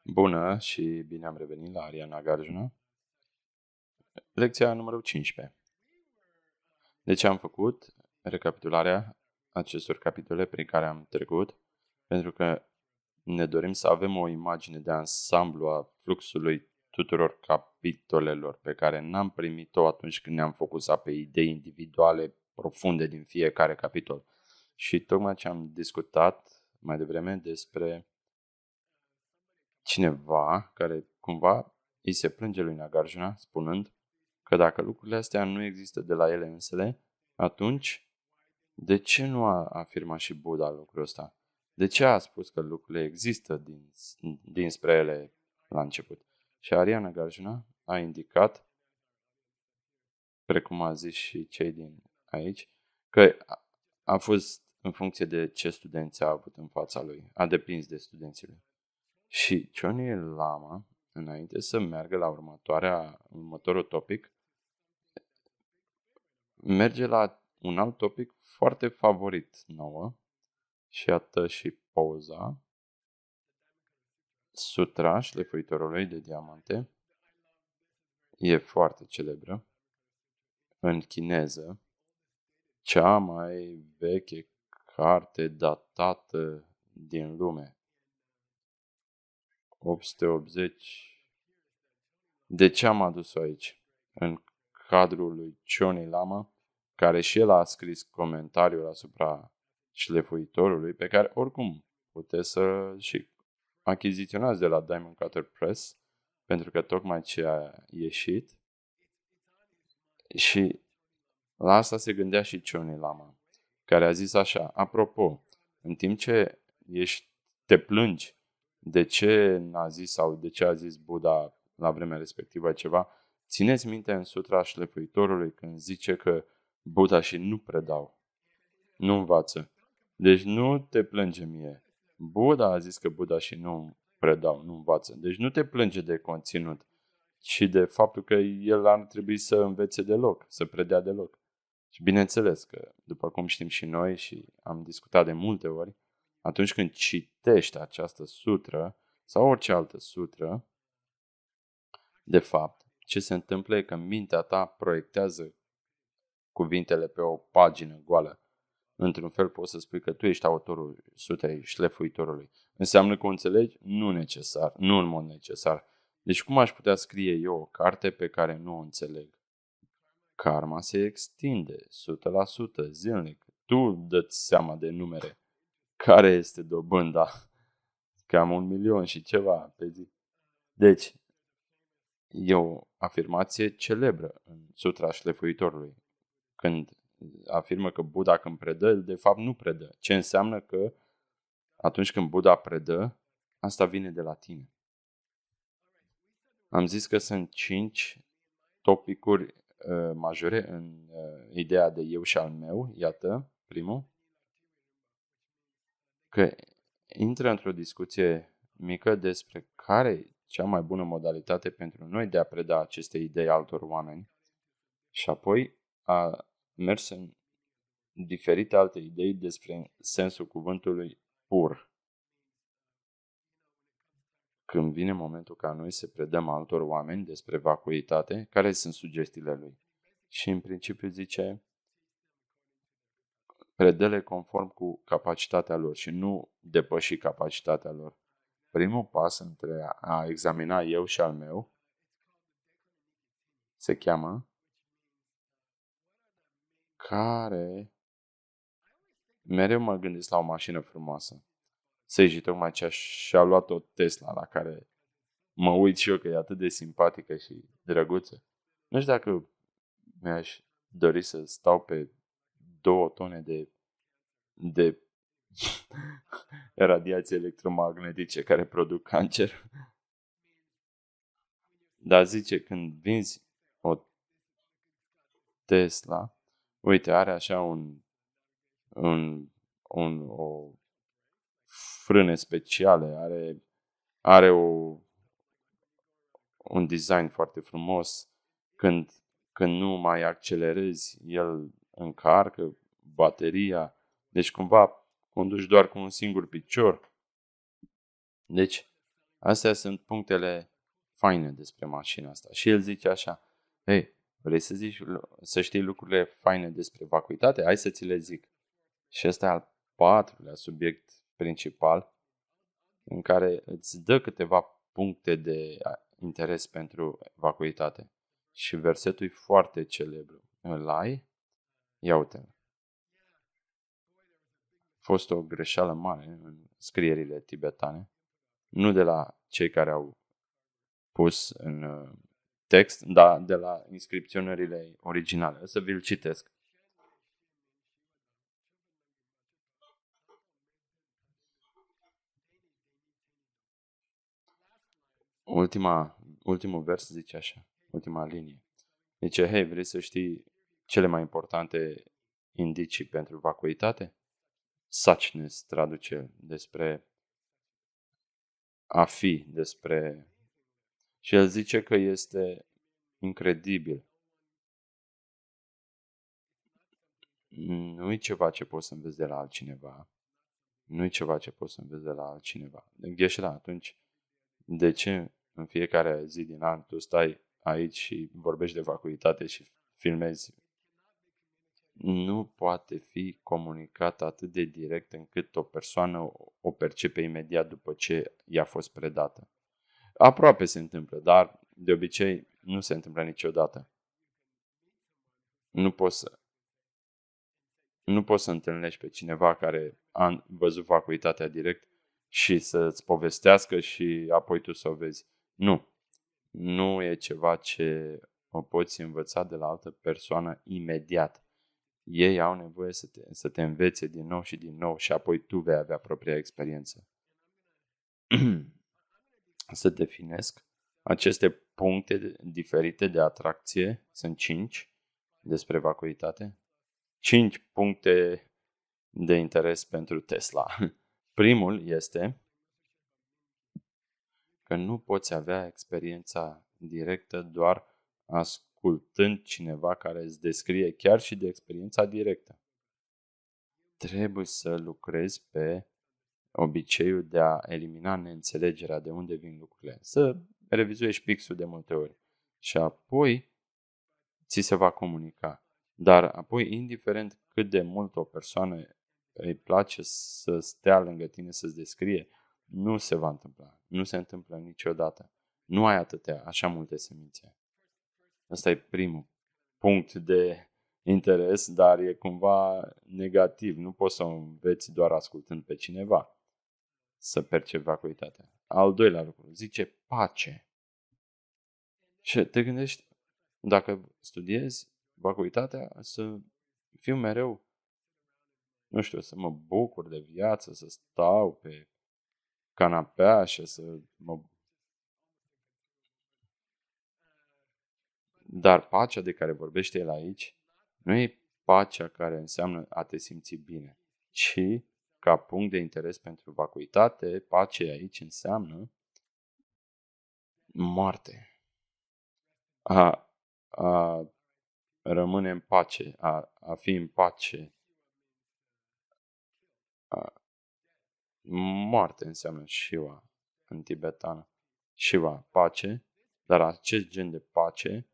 Bună și bine am revenit la Ariana Garjuna. Lecția numărul 15. Deci am făcut recapitularea acestor capitole prin care am trecut, pentru că ne dorim să avem o imagine de ansamblu a fluxului tuturor capitolelor pe care n-am primit-o atunci când ne-am focusat pe idei individuale profunde din fiecare capitol. Și tocmai ce am discutat mai devreme despre cineva care cumva îi se plânge lui Nagarjuna spunând că dacă lucrurile astea nu există de la ele însele, atunci de ce nu a afirmat și Buddha lucrul ăsta? De ce a spus că lucrurile există dinspre ele la început? Și Arya Nagarjuna a indicat, precum a zis și cei din aici, că a fost în funcție de ce studenți a avut în fața lui. A depins de studenții lui. Și Choni Lama, înainte să meargă la următorul topic, merge la un alt topic foarte favorit nouă, și atât și poza, Sutra șlefuitorului de diamante, e foarte celebră, în chineză, cea mai veche carte datată din lume, 880. De ce am adus-o aici? În cadrul lui Choni Lama, care și el a scris comentariul asupra șlefuitorului, pe care oricum puteți să și achiziționați de la Diamond Cutter Press, pentru că tocmai ce a ieșit. Și la asta se gândea și Choni Lama, care a zis așa: apropo, în timp ce te plângi de ce n-a zis sau de ce a zis Buddha la vremea respectivă ceva, țineți minte în Sutra șlefuitorului când zice că Buddha și nu predau, nu învață. Deci nu te plânge mie. Buddha a zis că Buddha și nu predau, nu învață. Deci nu te plânge de conținut, ci de faptul că el ar trebui să învețe deloc, să predea deloc. Și bineînțeles că, după cum știm și noi și am discutat de multe ori, atunci când citești această sutră sau orice altă sutră, de fapt, ce se întâmplă e că mintea ta proiectează cuvintele pe o pagină goală. Într-un fel poți să spui că tu ești autorul sutrei șlefuitorului. Înseamnă că o înțelegi? Nu necesar, nu în mod necesar. Deci cum aș putea scrie eu o carte pe care nu o înțeleg? Karma se extinde 100% zilnic. Tu dă-ți seama de numere. Care este dobânda? Cam 1.000.000 și ceva pe zi. Deci, e o afirmație celebră în Sutra șlefuitorului. Când afirmă că Buddha când predă, el de fapt nu predă. Ce înseamnă că atunci când Buddha predă, asta vine de la tine. Am zis că sunt 5 topicuri majore în ideea de eu și al meu. Iată, primul, că intră într-o discuție mică despre care e cea mai bună modalitate pentru noi de a preda aceste idei altor oameni. Și apoi a mers în diferite alte idei despre sensul cuvântului pur. Când vine momentul ca noi să predăm altor oameni despre vacuitate, care sunt sugestiile lui? Și în principiu zice, predă-le conform cu capacitatea lor și nu depăși capacitatea lor. Primul pas între a examina eu și al meu se cheamă care mereu mă gândesc la o mașină frumoasă. Și tocmai ce și-a luat o Tesla la care mă uit și eu că e atât de simpatică și drăguță. Nu știu dacă mi-aș dori să stau pe 2 tone de radiații electromagnetice care produc cancer. Dar zice, când vinzi o Tesla, uite, are așa o frâne speciale, are un design foarte frumos. Când nu mai accelerezi, el încarcă bateria. Deci cumva conduci doar cu un singur picior. Deci Astea sunt punctele faine despre mașina asta. Și el zice așa, hei, vrei să știi lucrurile faine despre vacuitate? Hai să ți le zic. Și ăsta e al patrulea subiect principal în care îți dă câteva puncte de interes pentru vacuitate. Și versetul e foarte celebru. Îl ai? Ia uite-l. A fost o greșeală mare în scrierile tibetane. Nu de la cei care au pus în text, dar de la inscripționările originale. O să vi-l citesc. Ultimul vers zice așa, ultima linie. Zice, hei, vrei să știi cele mai importante indicii pentru vacuitate? Suchness traduce despre a fi, despre... Și el zice că este incredibil. Nu e ceva ce poți să înveți de la altcineva. Nu e ceva ce poți să înveți de la altcineva. Gheșla, atunci, de ce în fiecare zi din an tu stai aici și vorbești de vacuitate și filmezi? Nu poate fi comunicat atât de direct încât o persoană o percepe imediat după ce i-a fost predată. Aproape se întâmplă, dar de obicei nu se întâmplă niciodată. Nu poți să întâlnești pe cineva care a văzut vacuitatea direct și să-ți povestească și apoi tu să o vezi. Nu. Nu e ceva ce o poți învăța de la altă persoană imediat. Ei au nevoie să te învețe din nou și din nou și apoi tu vei avea propria experiență. Să definesc aceste puncte diferite de atracție. Sunt 5 despre vacuitate. 5 puncte de interes pentru Tesla. Primul este că nu poți avea experiența directă doar ascultând cineva care îți descrie chiar și de experiența directă. Trebuie să lucrezi pe obiceiul de a elimina neînțelegerea de unde vin lucrurile. Să revizuiești pixul de multe ori. Și apoi ți se va comunica. Dar apoi, indiferent cât de mult o persoană îi place să stea lângă tine să-ți descrie, nu se va întâmpla. Nu se întâmplă niciodată. Nu ai așa multe semințe. Ăsta e primul punct de interes, dar e cumva negativ. Nu poți să o înveți doar ascultând pe cineva să percepi vacuitatea. Al doilea lucru, zice pace. Și te gândești, dacă studiezi vacuitatea, să fiu mereu, nu știu, să mă bucur de viață, să stau pe canapea și să mă... Dar pacea de care vorbește el aici nu e pacea care înseamnă a te simți bine, ci ca punct de interes pentru vacuitate, pacea aici înseamnă moarte. A rămâne în pace, a fi în pace. Moarte înseamnă Shiva în tibetană. Shiva, pace, dar acest gen de pace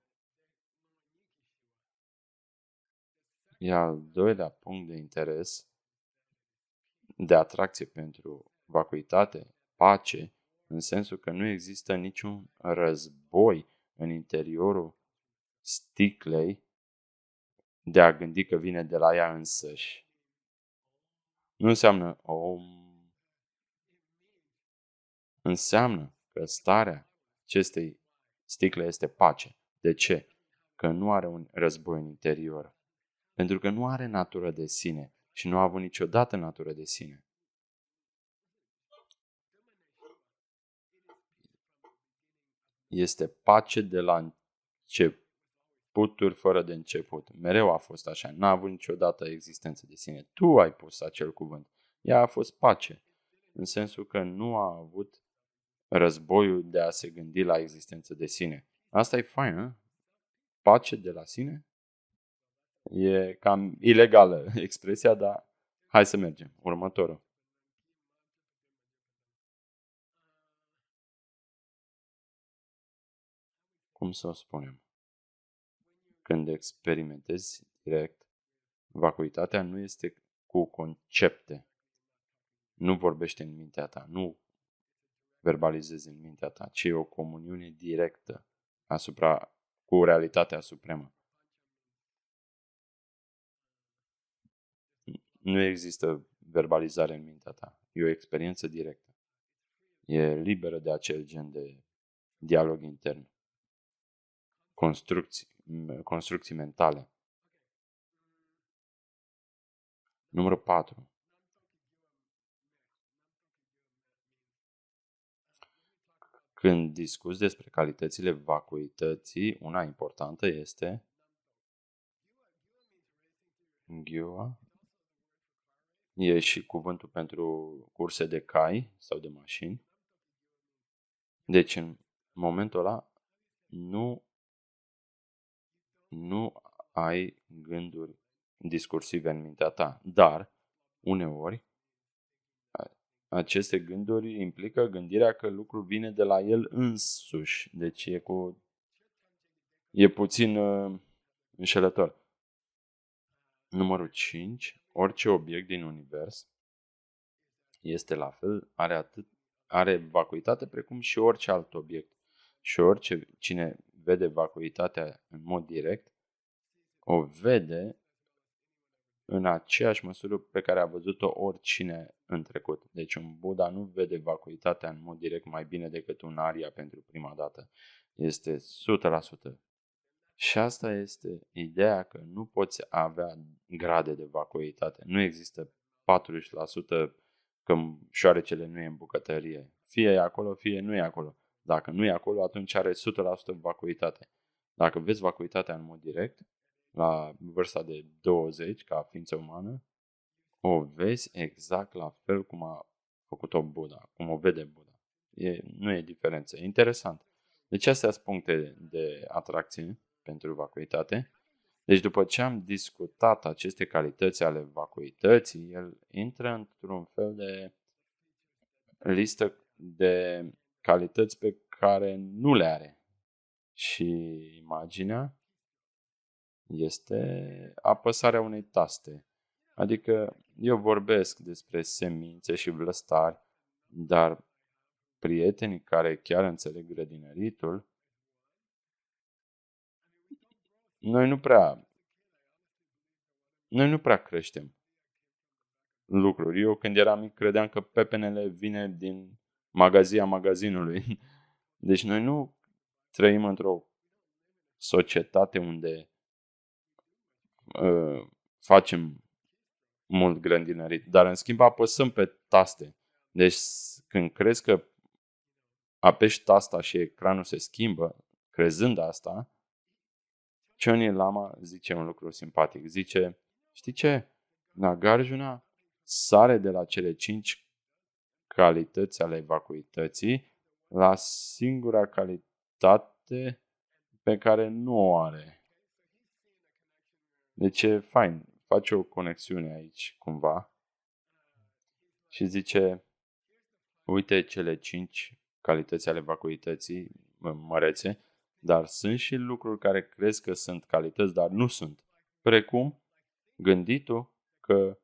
e al doilea punct de interes, de atracție pentru vacuitate, pace, în sensul că nu există niciun război în interiorul sticlei de a gândi că vine de la ea însăși. Nu înseamnă înseamnă că starea acestei sticle este pace. De ce? Că nu are un război în interior. Pentru că nu are natură de sine și nu a avut niciodată natură de sine. Este pace de la începuturi fără de început. Mereu a fost așa. N-a avut niciodată existență de sine. Tu ai pus acel cuvânt. Ea a fost pace. În sensul că nu a avut războiul de a se gândi la existență de sine. Asta e fain, nu? Pace de la sine? E cam ilegală expresia, dar hai să mergem. Următorul. cum să o spunem, când experimentezi direct, vacuitatea nu este cu concepte. Nu vorbește în mintea ta, nu verbalizezi în mintea ta, ci e o comuniune directă cu realitatea supremă. Nu există verbalizare în mintea ta. E o experiență directă. E liberă de acel gen de dialog intern. Construcții mentale. Numărul 4. Când discuți despre calitățile vacuității, una importantă este ghiua. E și cuvântul pentru curse de cai sau de mașini. Deci în momentul ăla nu ai gânduri discursive în mintea ta, dar uneori aceste gânduri implică gândirea că lucrul vine de la el însuși. Deci e puțin înșelător. Numărul 5. Orice obiect din univers este la fel, are vacuitate precum și orice alt obiect. Și cine vede vacuitatea în mod direct, o vede în aceeași măsură pe care a văzut-o oricine în trecut. Deci un Buddha nu vede vacuitatea în mod direct mai bine decât un Arya pentru prima dată. Este 100%. Și asta este ideea că nu poți avea grade de vacuitate. Nu există 40% că șoarecele nu e în bucătărie. Fie e acolo, fie nu e acolo. Dacă nu e acolo, atunci are 100% vacuitate. Dacă vezi vacuitatea în mod direct, la vârsta de 20, ca ființă umană, o vezi exact la fel cum a făcut-o Buddha, cum o vede Buddha. Nu e diferență. E interesant. Deci astea sunt puncte de atracție pentru vacuitate. Deci după ce am discutat aceste calități ale vacuității, el intră într-un fel de listă de calități pe care nu le are. Și imaginea este apăsarea unei taste. Adică eu vorbesc despre semințe și vlăstari, dar prietenii care chiar înțeleg grădinăritul, noi nu prea creștem lucruri. Eu când eram mic credeam că pepenele vine din magazia magazinului. Deci noi nu trăim într-o societate unde facem mult grădinărit, dar în schimb apăsăm pe taste. Deci când crezi că apeși tasta și ecranul se schimbă, crezând asta, Choni Lama zice un lucru simpatic. Zice, știi ce? Nagarjuna sare de la cele 5 calități ale vacuității la singura calitate pe care nu o are. Deci e fain. Face o conexiune aici cumva și zice, uite cele 5 calități ale vacuității mărețe, dar sunt și lucruri care crezi că sunt calități, dar nu sunt. Precum gânditul că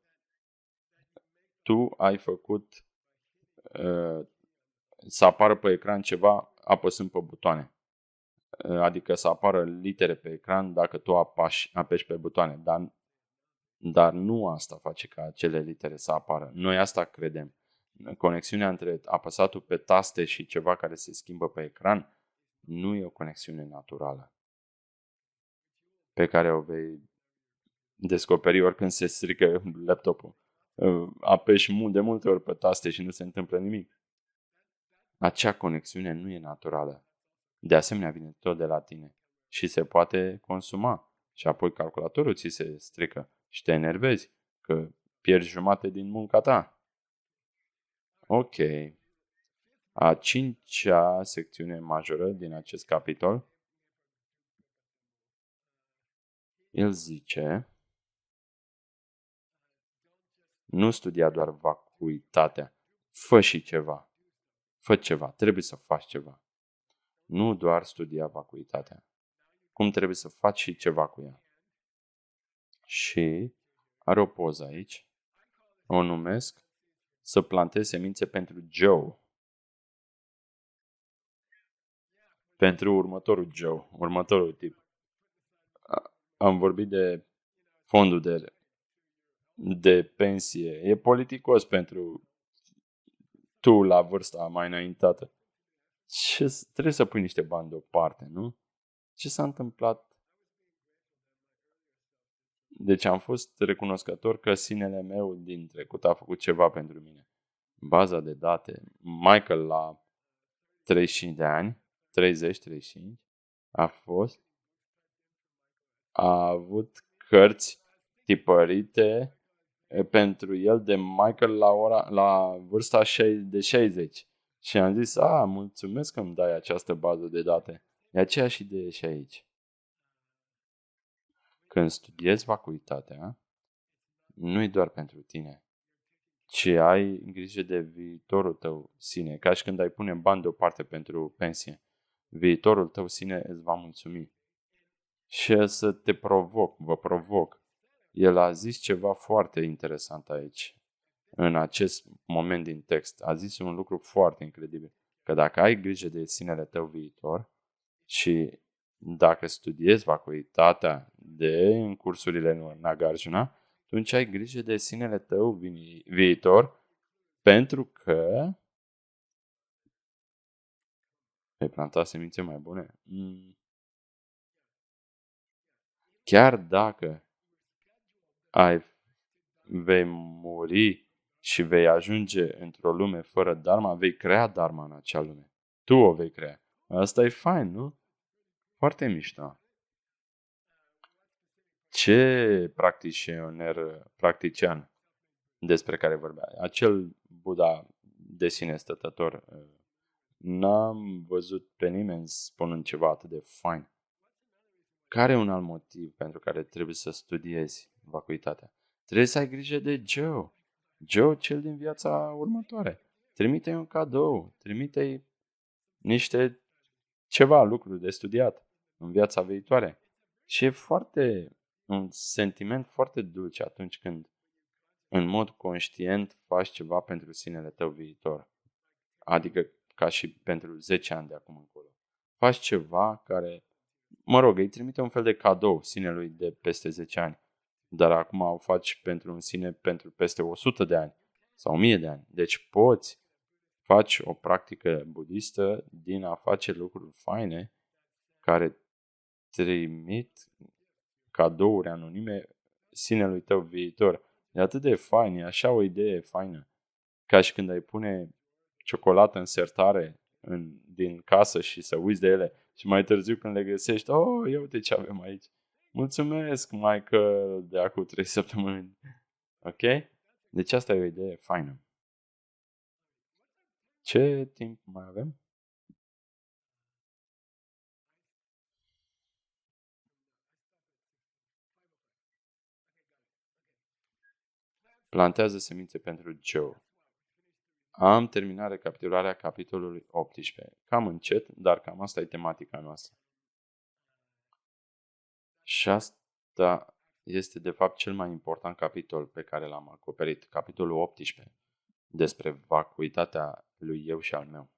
tu ai făcut să apară pe ecran ceva apăsând pe butoane. Adică să apară litere pe ecran dacă tu apeși pe butoane. Dar nu asta face ca acele litere să apară. Noi asta credem. Conexiunea între apăsatul pe taste și ceva care se schimbă pe ecran nu e o conexiune naturală pe care o vei descoperi oricând se strică laptopul. Apeși de multe ori pe taste și nu se întâmplă nimic. Acea conexiune nu e naturală. De asemenea, vine tot de la tine și se poate consuma. Și apoi calculatorul ți se strică și te enervezi că pierzi jumate din munca ta. Ok. A 5-a secțiune majoră din acest capitol, el zice, nu studia doar vacuitatea, fă și ceva. Fă ceva, trebuie să faci ceva. Nu doar studia vacuitatea. Cum trebuie să faci și ceva cu ea. Și are o poză aici. O numesc să plantezi semințe pentru Joe. Pentru următorul Joe, următorul tip. Am vorbit de fondul de pensie. E politicos pentru tu la vârsta mai înaintată. Trebuie să pui niște bani deoparte, nu? Ce s-a întâmplat? Deci am fost recunoscător că sinele meu din trecut a făcut ceva pentru mine. Baza de date. Michael la 35 de ani, 30-35, a avut cărți tipărite pentru el de Michael la vârsta de 60. Și am zis, mulțumesc că îmi dai această bază de date. E aceeași idee și aici. Când studiezi vacuitatea, nu-i doar pentru tine, ci ai grijă de viitorul tău sine, ca și când ai pune bani deoparte pentru pensie. Viitorul tău sine îți va mulțumi. Și să te vă provoc. El a zis ceva foarte interesant aici, în acest moment din text. A zis un lucru foarte incredibil, că dacă ai grijă de sinele tău viitor și dacă studiezi vacuitatea în cursurile Nagarjuna, atunci ai grijă de sinele tău viitor, pentru că vei planta semințe mai bune. Chiar dacă vei muri și vei ajunge într-o lume fără Dharma, vei crea Dharma în acea lume. Tu o vei crea. Asta e fain, nu? Foarte mișto. Ce practician despre care vorbea? Acel Buddha de sine stătător. N-am văzut pe nimeni spunând ceva atât de fain. Care e un alt motiv pentru care trebuie să studiezi vacuitatea? Trebuie să ai grijă de Joe. Joe, cel din viața următoare. Trimite-i un cadou, trimite-i ceva lucruri de studiat în viața viitoare. Și e un sentiment foarte dulce atunci când în mod conștient faci ceva pentru sinele tău viitor. Adică ca și pentru 10 ani de acum încolo. Faci ceva care, îi trimite un fel de cadou sinelui de peste 10 ani. Dar acum o faci pentru un sine pentru peste 100 de ani sau 1000 de ani. Deci faci o practică budistă din a face lucruri faine care trimit cadouri anonime sinelui tău viitor. E atât de fain, e așa o idee faină. Ca și când ai pune ciocolată în sertare din casă și să uiți de ele și mai târziu când le găsești, ia uite ce avem aici. Mulțumesc, Michael, de acum 3 săptămâni. Ok? Deci asta e o idee faină. Ce timp mai avem? Plantează semințe pentru Joe. Am terminat recapitularea capitolului 18. Cam încet, dar cam asta e tematica noastră. Și asta este de fapt cel mai important capitol pe care l-am acoperit, capitolul 18, despre vacuitatea lui eu și al meu.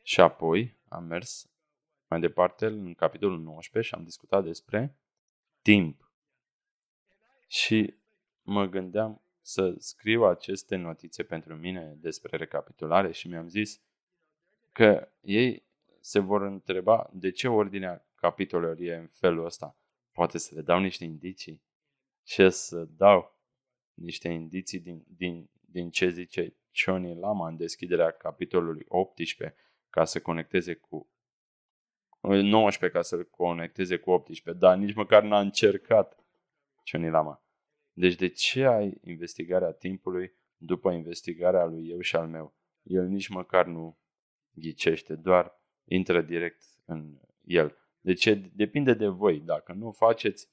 Și apoi am mers mai departe în capitolul 19 și am discutat despre timp. Și mă gândeam să scriu aceste notițe pentru mine despre recapitulare și mi-am zis că ei se vor întreba de ce ordinea capitolelor e în felul ăsta. Poate să le dau niște indicii și să dau niște indicii din ce zice Choni Lama în deschiderea capitolului 18 ca să conecteze cu 19 ca să conecteze cu 18, dar nici măcar n-a încercat Choni Lama. Deci de ce ai investigarea timpului după investigarea lui eu și al meu? El nici măcar nu ghicește, doar intră direct în el. Deci depinde de voi. Dacă nu faceți,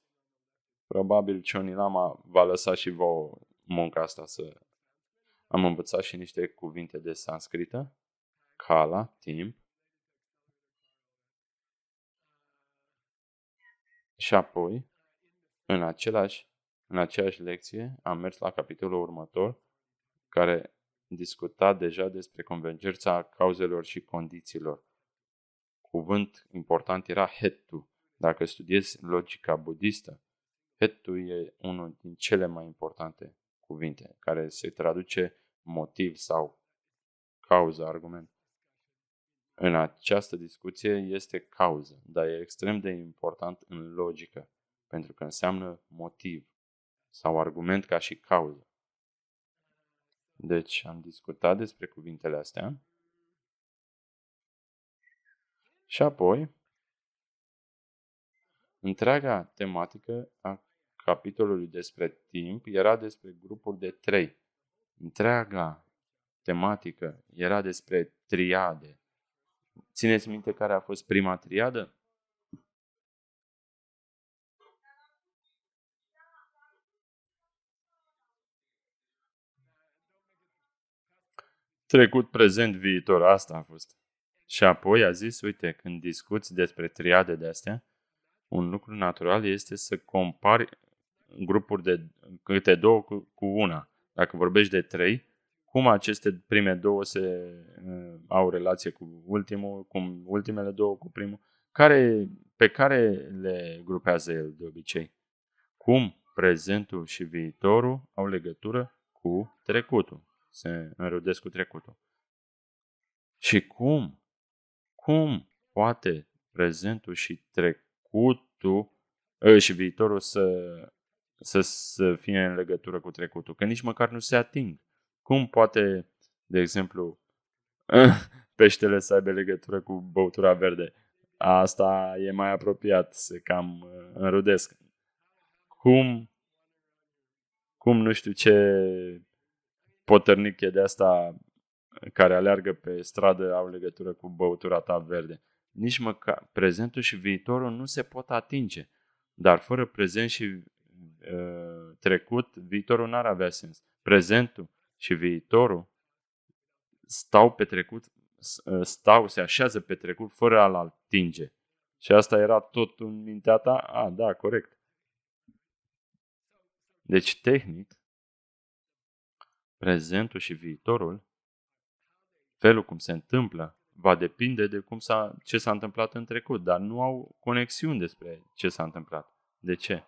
probabil Choni Lama va lăsa și vouă munca asta Am învățat și niște cuvinte de sanscrită. Kala, timp. Și apoi, în aceeași lecție, am mers la capitolul următor, care discuta deja despre convergența cauzelor și condițiilor. Cuvânt important era hetu. Dacă studiezi logica budistă, hetu e unul din cele mai importante cuvinte, care se traduce motiv sau cauză, argument. În această discuție este cauză, dar e extrem de important în logică, pentru că înseamnă motiv sau argument ca și cauză. Deci am discutat despre cuvintele astea și apoi întreaga tematică a capitolului despre timp era despre grupuri de 3. Întreaga tematică era despre triade. Țineți minte care a fost prima triadă? Trecut, prezent, viitor. Asta a fost. Și apoi a zis, uite, când discuți despre triade de astea, un lucru natural este să compari grupuri de câte două cu una. Dacă vorbești de 3, cum aceste prime două au relație cu ultimul, cum ultimele două cu primul, pe care le grupează el de obicei. Cum prezentul și viitorul au legătură cu trecutul. Se înrudesc cu trecutul. Și cum poate prezentul și trecutul și viitorul să fie în legătură cu trecutul? Că nici măcar nu se ating. Cum poate, de exemplu, peștele să aibă legătură cu băutura verde? Asta e mai apropiat, se cam înrudesc. Cum nu știu ce potărnic e de asta care aleargă pe stradă au legătură cu băutura ta verde. Nici măcar prezentul și viitorul nu se pot atinge. Dar fără prezent și trecut, viitorul n-ar avea sens. Prezentul și viitorul se așează pe trecut fără a-l atinge. Și asta era tot în mintea ta? Da, corect. Deci, tehnic, prezentul și viitorul, felul cum se întâmplă, va depinde de ce s-a întâmplat în trecut, dar nu au conexiuni despre ce s-a întâmplat. De ce?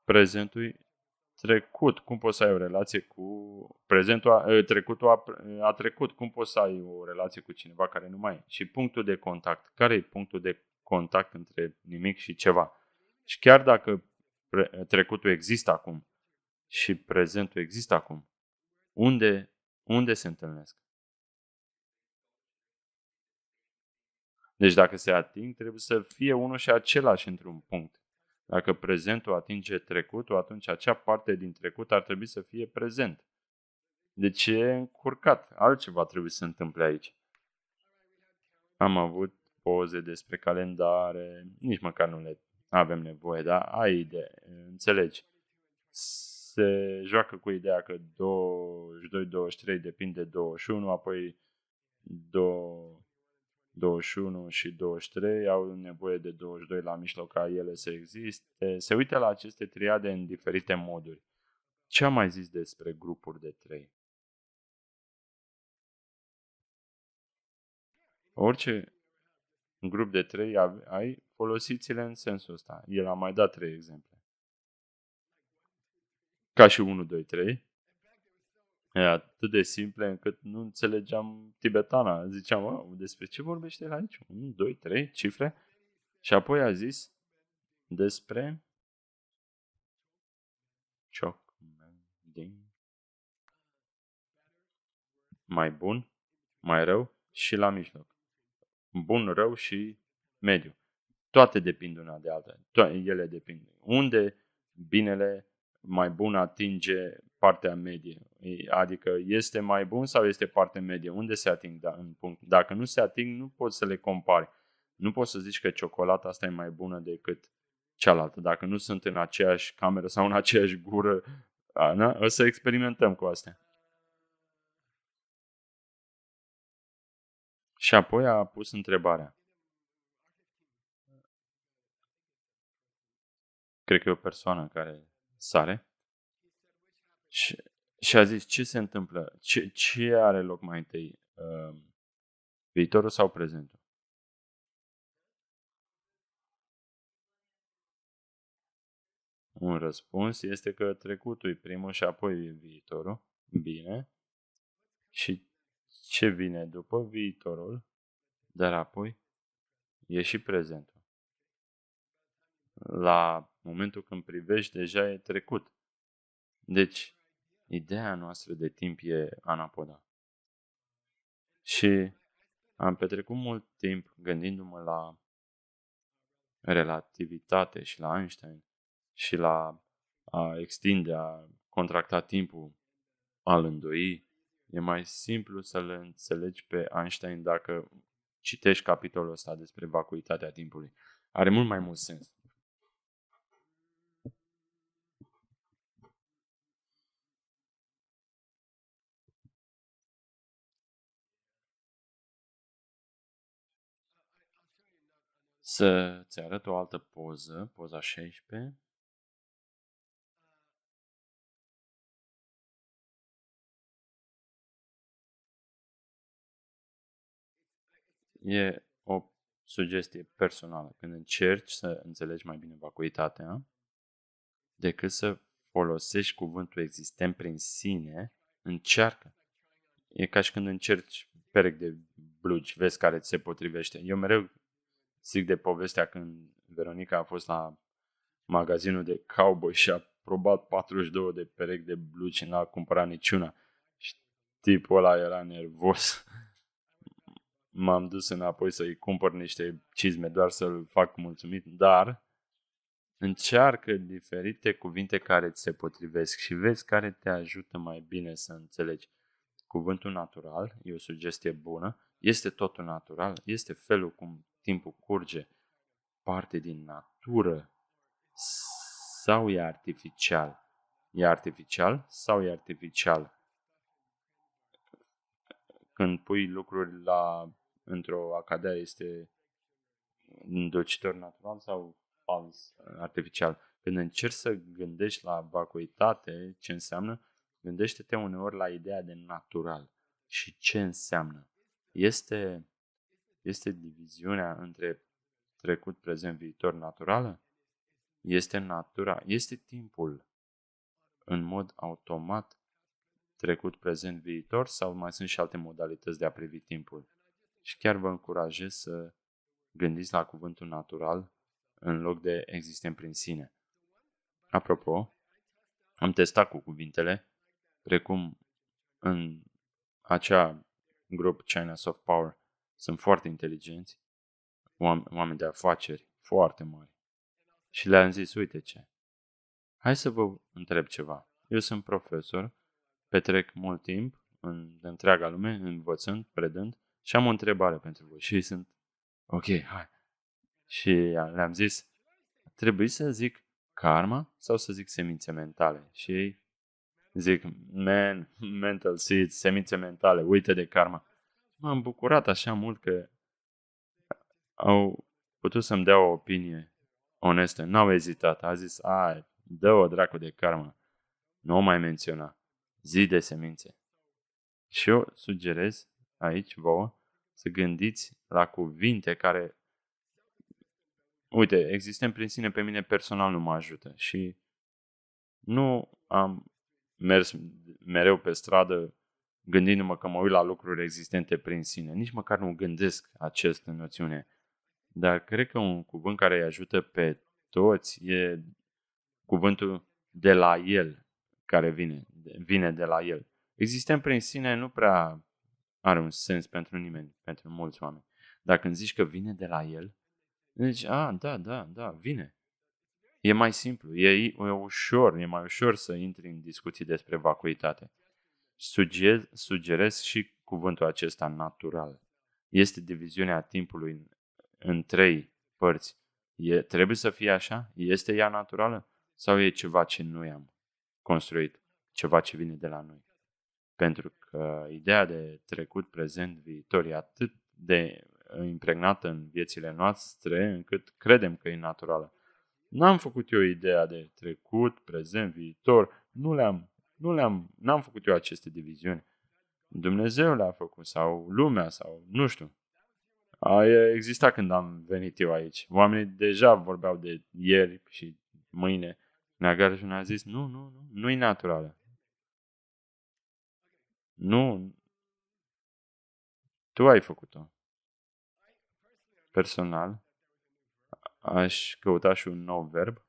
Prezentul trecut. Cum poți să ai o relație cu prezentul? Trecutul a trecut. Cum poți să ai o relație cu cineva care nu mai e? Și punctul de contact. Care e punctul de contact între nimic și ceva? Și chiar dacă trecutul există acum și prezentul există acum, unde se întâlnesc? Deci dacă se ating, trebuie să fie unul și același într-un punct. Dacă prezentul atinge trecutul, atunci acea parte din trecut ar trebui să fie prezent. Deci e încurcat. Altceva trebuie să se întâmple aici. Am avut poze despre calendare, nici măcar nu le avem nevoie, dar ai idee, înțelegi. Se joacă cu ideea că 22-23 depinde de 21, apoi 21 și 23 au nevoie de 22 la mijloc ca ele să existe. Se uită la aceste triade în diferite moduri. Ce am mai zis despre grupuri de 3? Orice grup de 3 ai, folosiți-le în sensul ăsta. El a mai dat 3 exemple. Ca și 1, 2, 3. E atât de simple încât nu înțelegeam tibetana. Ziceam, despre ce vorbește el aici? 1, 2, 3, cifre? Și apoi a zis despre mai bun, mai rău și la mijloc. Bun, rău și mediu. Toate depind una de alta. Ele depind. Unde binele mai bun atinge partea medie? Adică este mai bun sau este partea medie? Unde se ating în punct? Dacă nu se ating, nu poți să le compari. Nu poți să zici că ciocolata asta e mai bună decât cealaltă. Dacă nu sunt în aceeași cameră sau în aceeași gură, o să experimentăm cu astea. Și apoi a pus întrebarea. Cred că e o persoană care sare și a zis ce se întâmplă, ce are loc mai întâi, viitorul sau prezentul? Un răspuns este că trecutul e primul și apoi e viitorul. Bine. Și ce vine după viitorul, dar apoi e și prezentul. La momentul când privești, deja e trecut. Deci, ideea noastră de timp e anapoda. Și am petrecut mult timp gândindu-mă la relativitate și la Einstein și la a extinde, a contracta timpul, a îndoi. E mai simplu să le înțelegi pe Einstein dacă citești capitolul ăsta despre vacuitatea timpului. Are mult mai mult sens. Să-ți arăt o altă poză, poza 16. E o sugestie personală. Când încerci să înțelegi mai bine vacuitatea, decât să folosești cuvântul existent prin sine, încearcă. E ca și când încerci perechi de blugi, vezi care ți se potrivește. Eu mereu zic de povestea când Veronica a fost la magazinul de cowboy și a probat 42 de perechi de blugi și n-a cumpărat niciuna. Și tipul ăla era nervos. M-am dus înapoi să-i cumpăr niște cizme doar să-l fac mulțumit, dar încearcă diferite cuvinte care ți se potrivesc și vezi care te ajută mai bine să înțelegi. Cuvântul natural e o sugestie bună, este totul natural, este felul cum timpul curge, parte din natură sau e artificial? E artificial sau e artificial? Când pui lucruri într-o acadea, este îndulcitor natural sau fals, artificial? Când încerci să gândești la vacuitate, ce înseamnă, gândește-te uneori la ideea de natural. Și ce înseamnă? Este diviziunea între trecut, prezent, viitor naturală? Este natura, este timpul în mod automat trecut, prezent, viitor sau mai sunt și alte modalități de a privi timpul? Și chiar vă încurajez să gândiți la cuvântul natural în loc de existent prin sine. Apropo, am testat cu cuvintele, precum în acea grup China Soft Power, sunt foarte inteligenți, oameni de afaceri foarte mari. Și le-am zis, uite ce, hai să vă întreb ceva. Eu sunt profesor, petrec mult timp în întreaga lume, învățând, predând și am o întrebare pentru voi. Și sunt, ok, hai. Și le-am zis, trebuie să zic karma sau să zic semințe mentale? Și ei zic, mental seeds, semințe mentale, uite de karma. M-am bucurat așa mult că au putut să-mi dea o opinie onestă. N-au ezitat. A zis, dă-o dracu de karma. Nu o mai menționa. Zi de semințe. Și eu sugerez aici vouă să gândiți la cuvinte care, uite, existent prin sine pe mine personal nu mă ajută și nu am mers mereu pe stradă gândindu-mă că mă uit la lucruri existente prin sine. Nici măcar nu gândesc această noțiune. Dar cred că un cuvânt care îi ajută pe toți e cuvântul de la el, care vine de la el. Existent prin sine nu prea are un sens pentru nimeni, pentru mulți oameni. Dar când zici că vine de la el, zici, da, vine. E mai simplu, e mai ușor să intri în discuții despre vacuitate. Sugerez și cuvântul acesta natural. Este diviziunea timpului în trei părți. Trebuie să fie așa? Este ea naturală? Sau e ceva ce noi am construit? Ceva ce vine de la noi? Pentru că ideea de trecut, prezent, viitor e atât de impregnată în viețile noastre încât credem că e naturală. N-am făcut eu ideea de trecut, prezent, viitor, n-am făcut eu aceste diviziuni. Dumnezeu le-a făcut, sau lumea, sau nu știu. A existat când am venit eu aici. Oamenii deja vorbeau de ieri și mâine. Nagarjuna a zis, nu e naturală. Nu, tu ai făcut-o. Personal, aș căuta și un nou verb.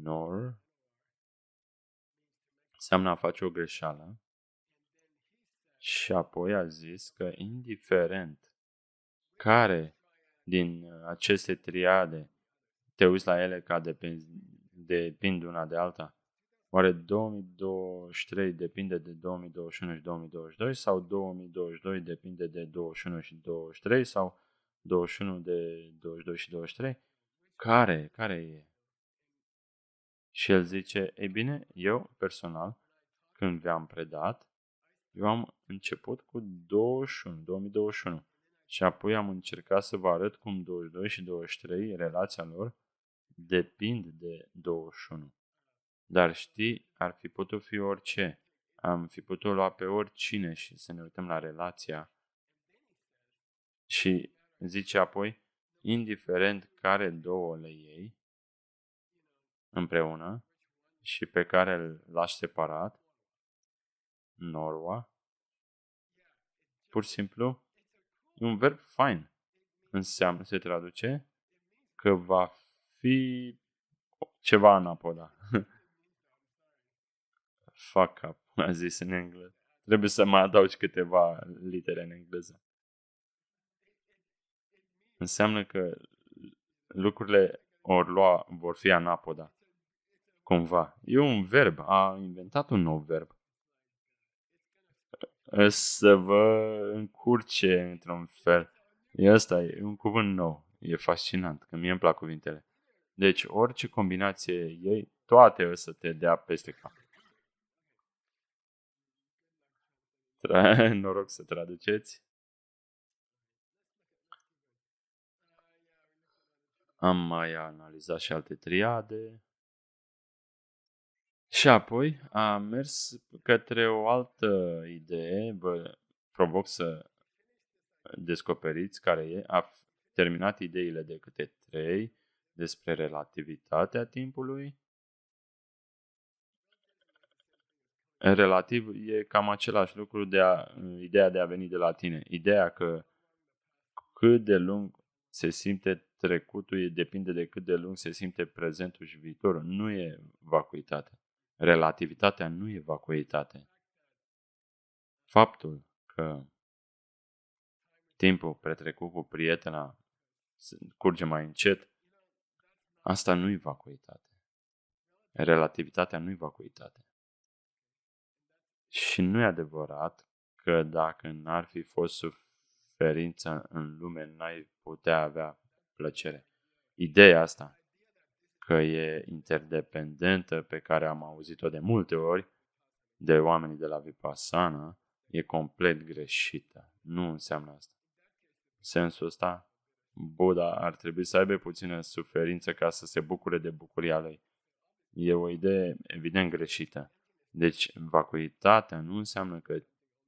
Nor. Înseamnă a face o greșeală. Și apoi a zis că indiferent care din aceste triade te uiți la ele ca depind una de alta, oare 2023 depinde de 2021 și 2022 sau 2022 depinde de 21 și 23 sau 21 de 22 și 23? Care e? Și el zice, ei bine, eu personal, când v-am predat, eu am început cu 2021 și apoi am încercat să vă arăt cum 22 și 23, relația lor, depind de 21. Dar știi, ar fi putut fi orice. Am fi putut lua pe oricine și să ne uităm la relația. Și zice apoi, indiferent care două le iei împreună și pe care îl lași separat, norwa, pur și simplu, e un verb fain. Înseamnă, se traduce că va fi ceva anapoda. Fuck up, a zis în engleză. Trebuie să mai adaugi câteva litere în engleză. Înseamnă că lucrurile vor fi anapoda. Cumva. E un verb. A inventat un nou verb. Să vă încurce într-un fel. Ăsta e un cuvânt nou. E fascinant, că mie îmi plac cuvintele. Deci, orice combinație ei, toate o să te dea peste cap. Noroc să traduceți. Am mai analizat și alte triade. Și apoi am mers către o altă idee, vă provoc să descoperiți care e. A terminat ideile de câte 3 despre relativitatea timpului. Relativ e cam același lucru ideea de a veni de la tine. Ideea că cât de lung se simte trecutul depinde de cât de lung se simte prezentul și viitorul. Nu e vacuitate. Relativitatea nu e vacuitate. Faptul că timpul petrecut cu prietena curge mai încet, asta nu-i vacuitate. Relativitatea nu-i vacuitate. Și nu e adevărat că dacă n-ar fi fost suferință în lume, n-ai putea avea plăcere. Ideea asta, că e interdependentă, pe care am auzit-o de multe ori de oamenii de la Vipassana, e complet greșită. Nu înseamnă asta. În sensul ăsta, Buddha ar trebui să aibă puțină suferință ca să se bucure de bucuria lui. E o idee evident greșită. Deci, vacuitatea nu înseamnă că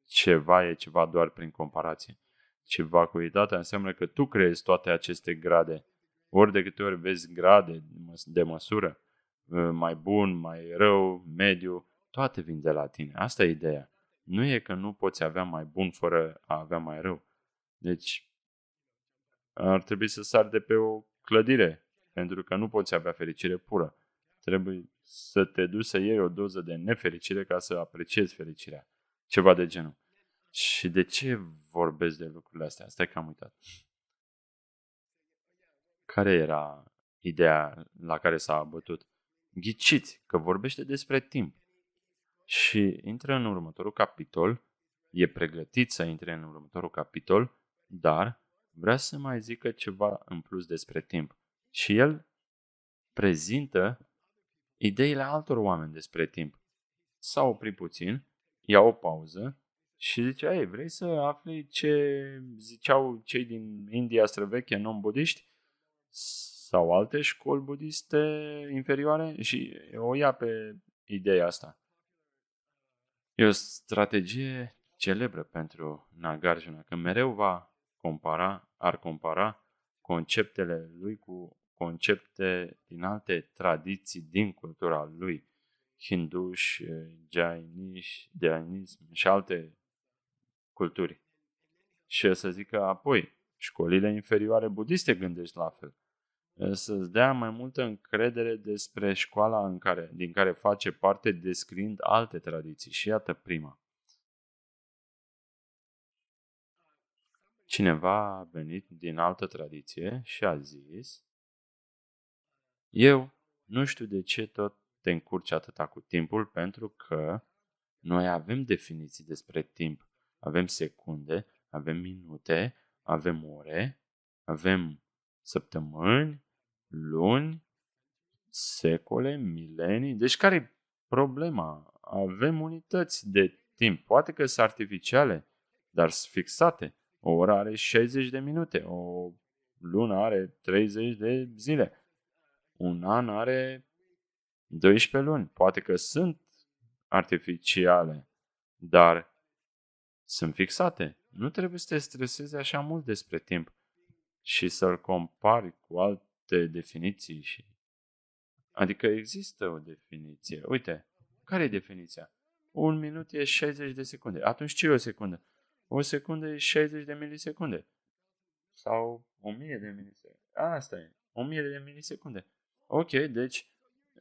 ceva e ceva doar prin comparație, ci vacuitatea înseamnă că tu creezi toate aceste grade. Ori de câte ori vezi grade de măsură, mai bun, mai rău, mediu, toate vin de la tine. Asta e ideea. Nu e că nu poți avea mai bun fără a avea mai rău. Deci, ar trebui să sari de pe o clădire, pentru că nu poți avea fericire pură. Trebuie să te duci să iei o doză de nefericire ca să apreciezi fericirea. Ceva de genul. Și de ce vorbesc de lucrurile astea? Stai că am uitat. Care era ideea la care s-a bătut? Ghiciți că vorbește despre timp. Și intră în următorul capitol, e pregătit să intre în următorul capitol, dar vrea să mai zică ceva în plus despre timp. Și el prezintă ideile altor oameni despre timp. S-a oprit puțin ia o pauză și zice, ei, vrei să afli ce ziceau cei din India străveche non-budiști sau alte școli budiste inferioare? Și o ia pe ideea asta. E o strategie celebră pentru Nagarjuna, că mereu ar compara conceptele lui cu concepte din alte tradiții din cultura lui, hinduși, jainism și alte culturi. Și o să zică apoi, școlile inferioare budiste gândesc la fel. Să-ți dea mai multă încredere despre școala din care face parte, descriind alte tradiții. Și iată prima. Cineva a venit din altă tradiție și a zis, eu nu știu de ce tot te încurci atâta cu timpul, pentru că noi avem definiții despre timp. Avem secunde, avem minute, avem ore, avem săptămâni, luni, secole, milenii. Deci care e problema? Avem unități de timp. Poate că sunt artificiale, dar sunt fixate. O oră are 60 de minute, o lună are 30 de zile, un an are 12 luni. Poate că sunt artificiale, dar sunt fixate. Nu trebuie să te stresezi așa mult despre timp și să-l compari cu alte definiții. Adică există o definiție. Uite, care e definiția? Un minut e 60 de secunde. Atunci ce e o secundă? O secundă e 60 de milisecunde. Sau 1000 de milisecunde. Asta e. 1000 de milisecunde. Ok, deci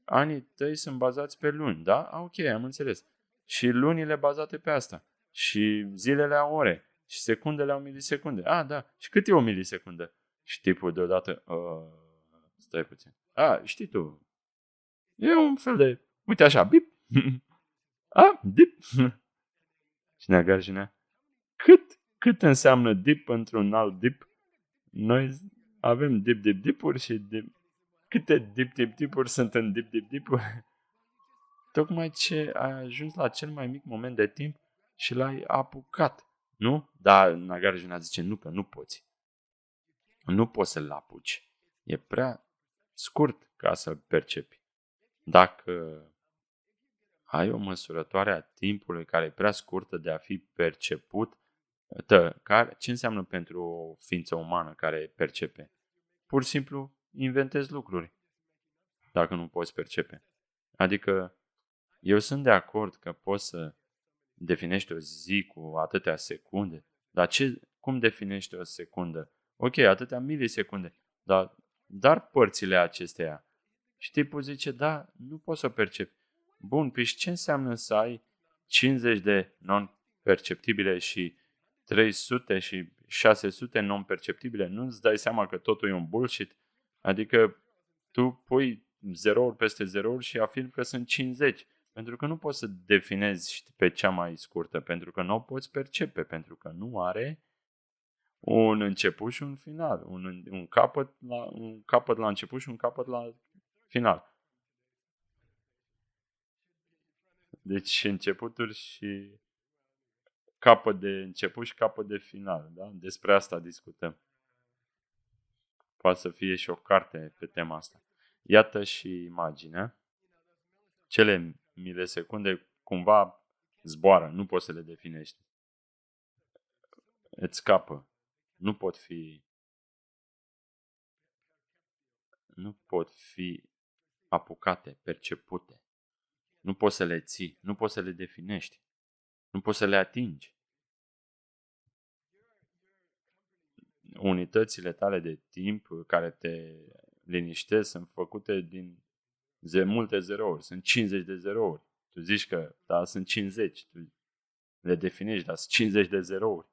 anii tăi sunt bazați pe luni, da? Ok, am înțeles. Și lunile bazate pe asta. Și zilele au ore. Și secundele au milisecunde. Da. Și cât e o milisecundă? Și tipul deodată, stai puțin. Știi tu. E un fel de, uite așa, bip. Dip. Și Nagarjuna, cât înseamnă dip într-un alt dip? Noi avem dip-dip-dipuri și câte dip-dip-dipuri sunt în dip-dip-dipuri? Tocmai ce ai ajuns la cel mai mic moment de timp și l-ai apucat, nu? Dar Nagarjuna zice, nu, că nu poți. Nu poți să-l apuci. E prea scurt ca să-l percepi. Dacă ai o măsurătoare a timpului care e prea scurtă de a fi perceput, ce înseamnă pentru o ființă umană care percepe? Pur și simplu inventezi lucruri dacă nu poți percepe. Adică eu sunt de acord că poți să definești o zi cu atâtea secunde, dar cum definești o secundă? Ok, atâtea milisecunde, dar părțile acesteia. Și tipul zice, da, nu poți să o percepi. Bun, păi ce înseamnă să ai 50 de non-perceptibile și 300 și 600 non-perceptibile? Nu-ți dai seama că totul e un bullshit? Adică tu pui zerouri peste zerouri și afirmi că sunt 50. Pentru că nu poți să definezi pe cea mai scurtă, pentru că nu o poți percepe, pentru că nu are un început și un final, un capăt la început și un capăt la final. Deci începuturi și capăt de început și capăt de final. Da? Despre asta discutăm. Poate să fie și o carte pe tema asta. Iată și imaginea. Cele milisecunde cumva zboară, nu poți să le definești. Îți scapă. Nu pot fi apucate, percepute. Nu poți să le ții, nu poți să le definești. Nu poți să le atingi. Unitățile tale de timp care te liniștesc sunt făcute din multe zerouri. Sunt 50 de zerouri. Tu zici că sunt 50. Tu le definești, dar sunt 50 de zerouri.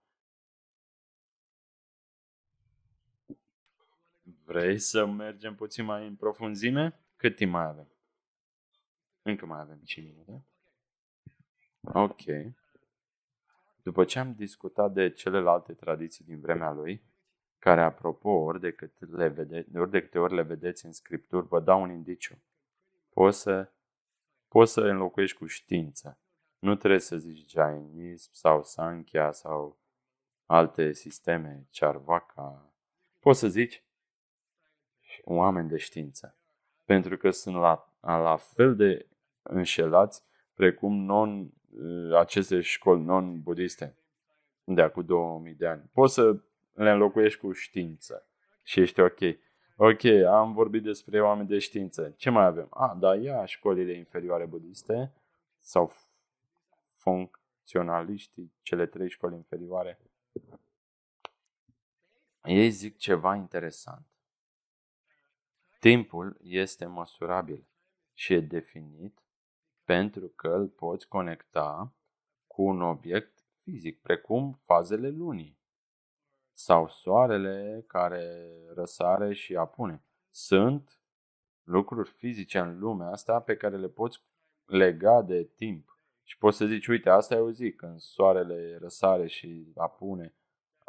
Vrei să mergem puțin mai în profunzime? Cât timp mai avem? Încă mai avem 5 minute. Ok. După ce am discutat de celelalte tradiții din vremea lui, care, apropo, ori de câte ori le vedeți în scripturi, vă dau un indiciu. Poți să înlocuiești cu știință. Nu trebuie să zici Jainism sau Sankhya sau alte sisteme, Charvaka. Poți să zici oameni de știință. Pentru că sunt la fel de înșelați precum aceste școli non-budiste de acum 2000 de ani. Poți să le înlocuiești cu știință și ești ok. Ok, am vorbit despre oameni de știință. Ce mai avem? Da, ia școlile inferioare budiste sau funcționaliștii, cele 3 școli inferioare. Ei zic ceva interesant. Timpul este măsurabil și e definit pentru că îl poți conecta cu un obiect fizic, precum fazele lunii sau soarele care răsare și apune. Sunt lucruri fizice în lumea asta pe care le poți lega de timp. Și poți să zici, uite, asta e o zi, când soarele răsare și apune,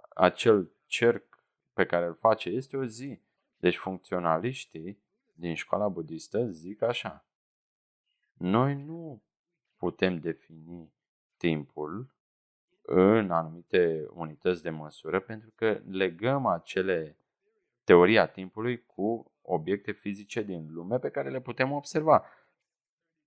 acel cerc pe care îl face este o zi. Deci funcționaliștii din școala budistă zic așa. Noi nu putem defini timpul în anumite unități de măsură pentru că legăm acele teoria timpului cu obiecte fizice din lume pe care le putem observa.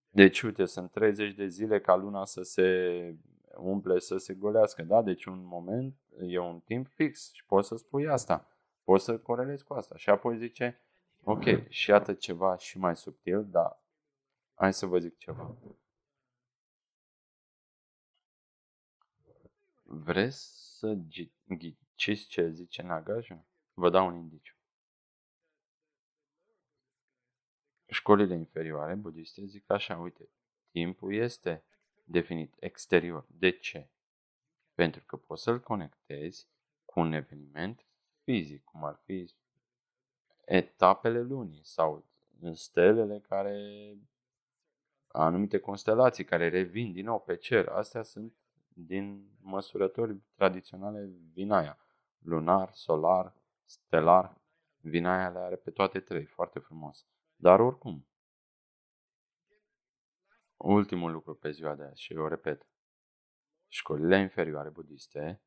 Deci, uite, sunt 30 de zile ca luna să se umple, să se golească, da? Deci un moment e un timp fix și poți să spui asta. Poți să corelezi cu asta. Și apoi zice, ok, și iată ceva și mai subtil, dar hai să vă zic ceva. Vreți să ghiciți ce zice Nagarjuna? Vă dau un indiciu. Școlile inferioare budiste zic așa, uite, timpul este definit exterior. De ce? Pentru că poți să-l conectezi cu un eveniment fizic, cum ar fi etapele lunii sau stelele anumite constelații care revin din nou pe cer. Astea sunt din măsurători tradiționale Vinaya. Lunar, solar, stelar. Vinaya le are pe toate 3, foarte frumos. Dar oricum, ultimul lucru pe ziua de azi, și eu repet, școlile inferioare budiste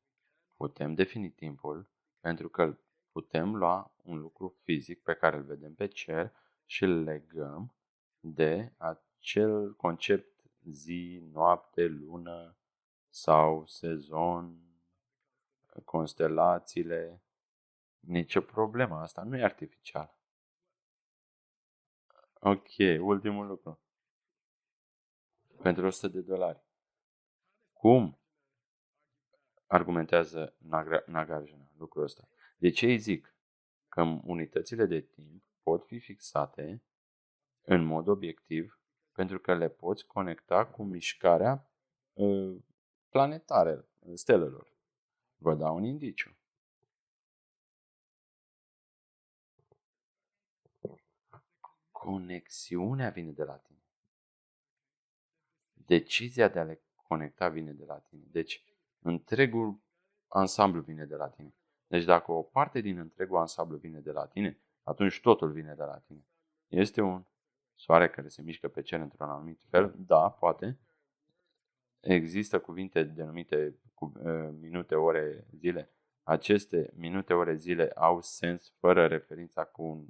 putem defini timpul pentru că putem lua un lucru fizic pe care îl vedem pe cer și îl legăm de acel concept zi, noapte, lună sau sezon, constelațiile. Nicio problemă, asta nu e artificial. Ok, ultimul lucru. Pentru $100. Cum argumentează Nagarjuna lucrul ăsta? De ce îi zic că unitățile de timp pot fi fixate în mod obiectiv pentru că le poți conecta cu mișcarea planetară, stelelor. Vă dau un indiciu. Conexiunea vine de la tine. Decizia de a le conecta vine de la tine. Deci, întregul ansamblu vine de la tine. Deci, dacă o parte din întregul ansamblu vine de la tine, atunci totul vine de la tine. Este un soare care se mișcă pe cer într-un anumit fel? Da, poate. Există cuvinte denumite minute, ore, zile. Aceste minute, ore, zile au sens fără referința cu un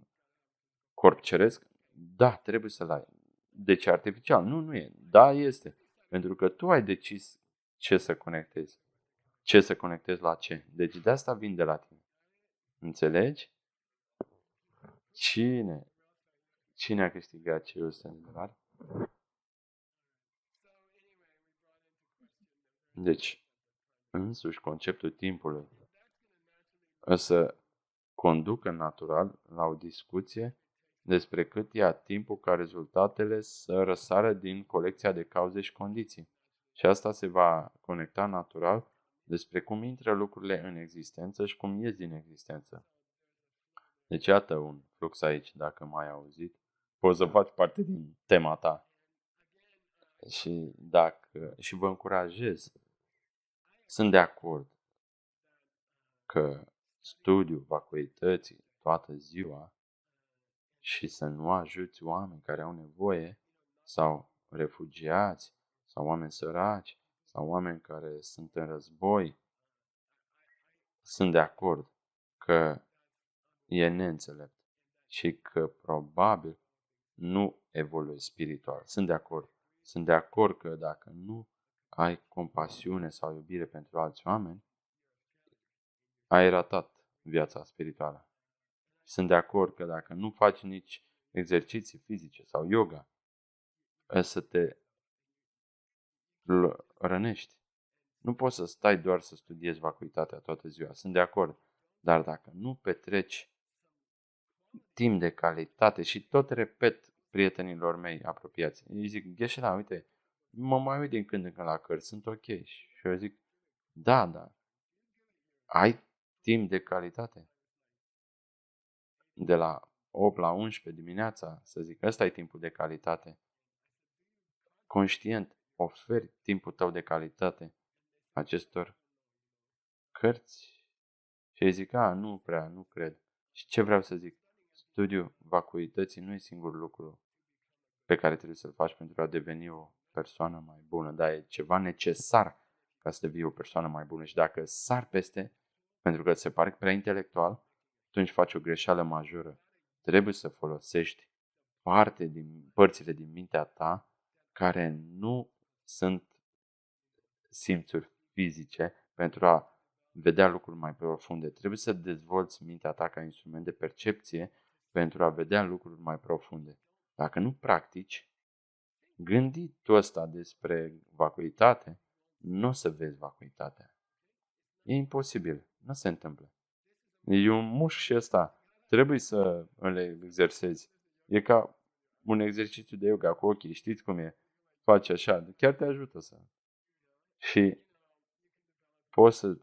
corp ceresc? Da, trebuie să-l ai. Deci artificial? Nu e. Da, este. Pentru că tu ai decis ce să conectezi. Ce să conectezi la ce. Deci de asta vin de la tine. Înțelegi? Cine a câștigat cei $100? Deci, însuși conceptul timpului să conducă natural la o discuție despre cât ia timpul ca rezultatele să răsară din colecția de cauze și condiții. Și asta se va conecta natural despre cum intră lucrurile în existență și cum ies din existență. Deci iată un flux aici, dacă m-ai auzit. Poți să faci parte din tema ta. Și vă încurajez. Sunt de acord că studiul vacuității toată ziua și să nu ajuți oameni care au nevoie sau refugiați sau oameni săraci, sau oameni care sunt în război, sunt de acord că e neînțelept și că probabil nu evoluezi spiritual. Sunt de acord. Sunt de acord că dacă nu ai compasiune sau iubire pentru alți oameni, ai ratat viața spirituală. Sunt de acord că dacă nu faci nici exerciții fizice sau yoga, să te rănești. Nu poți să stai doar să studiezi vacuitatea toată ziua. Sunt de acord. Dar dacă nu petreci timp de calitate și tot repet prietenilor mei apropiați, îi zic, Gheșela, uite, mă mai uit din când în când la cărți, sunt ok. Și eu zic, da, ai timp de calitate. De la 8 la 11 dimineața, să zic, ăsta e timpul de calitate. Conștient, oferi timpul tău de calitate acestor cărți. Și îi zic, nu cred. Și ce vreau să zic? Studiul vacuității nu e singurul lucru pe care trebuie să-l faci pentru a deveni o persoană mai bună, dar e ceva necesar ca să devii o persoană mai bună. Și dacă sar peste, pentru că ți se pare prea intelectual, atunci faci o greșeală majoră. Trebuie să folosești părțile din mintea ta care nu sunt simțuri fizice pentru a vedea lucruri mai profunde. Trebuie să dezvolți mintea ta ca instrument de percepție pentru a vedea lucruri mai profunde. Dacă nu practici, gânditul ăsta despre vacuitate, nu o să vezi vacuitatea. E imposibil, nu se întâmplă. E un mușchi și ăsta, trebuie să îl exersezi. E ca un exercițiu de yoga cu ochii, știți cum e? Faci așa, chiar te ajută să... Și poți să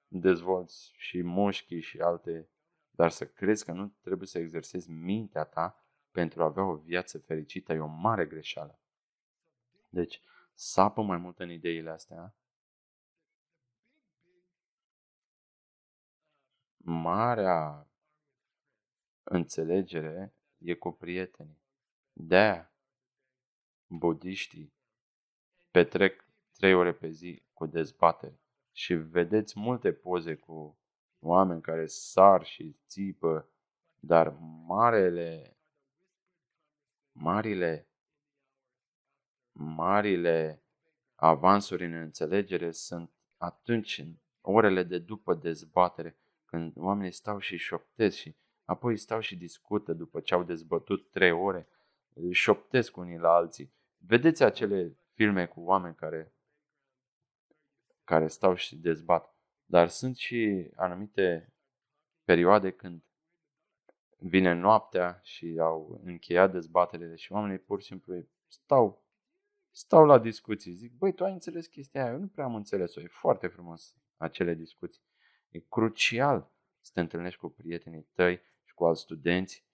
dezvolți și mușchii și alte, dar să crezi că nu trebuie să exersezi mintea ta pentru a avea o viață fericită, e o mare greșeală. Deci, sapă mai mult în ideile astea. Marea înțelegere e cu prietenii. De-aia budiștii petrec 3 ore pe zi cu dezbateri și vedeți multe poze cu oameni care sar și țipă, dar marile avansuri în înțelegere sunt atunci, în orele de după dezbatere, când oamenii stau și șoptesc și apoi stau și discută după ce au dezbătut 3 ore, șoptesc unii la alții. Vedeți acele filme cu oameni care stau și dezbat. Dar sunt și anumite perioade când vine noaptea și au încheiat dezbaterile și oamenii pur și simplu stau la discuții. Zic, băi, tu ai înțeles chestia aia? Eu nu prea am înțeles-o. E foarte frumos acele discuții. E crucial să te întâlnești cu prietenii tăi și cu alți studenți.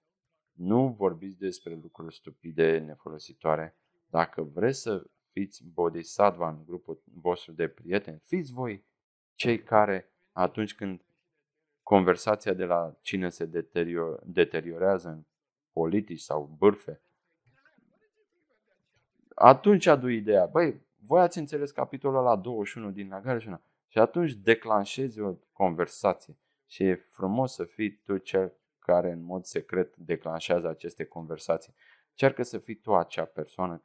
Nu vorbiți despre lucruri stupide, nefolositoare. Dacă vreți să fiți bodhisattva în grupul vostru de prieteni, fiți voi cei care, atunci când conversația de la cine se deteriorează în politici sau bârfe, atunci adu ideea, băi, voi ați înțeles capitolul ăla 21 din Nagarjuna și atunci declanșezi o conversație și e frumos să fii tu cel care în mod secret declanșează aceste conversații. Încearcă să fii tu acea persoană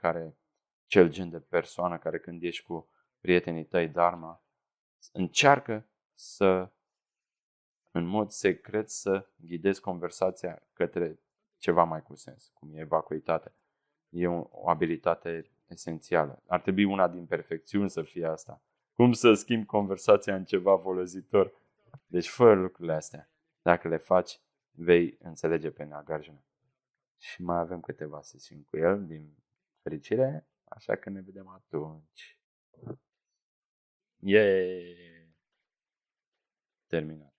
cel gen de persoană care când ești cu prietenii tăi Dharma, încearcă să, în mod secret, să ghidezi conversația către ceva mai cu sens, cum e vacuitatea. E o abilitate esențială. Ar trebui una din perfecțiuni să fie asta. Cum să schimbi conversația în ceva folositor. Deci fără lucrurile astea. Dacă le faci, vei înțelege pe Nagarjuna. Și mai avem câteva sesiuni cu el, din fericire, așa că ne vedem atunci. Terminat.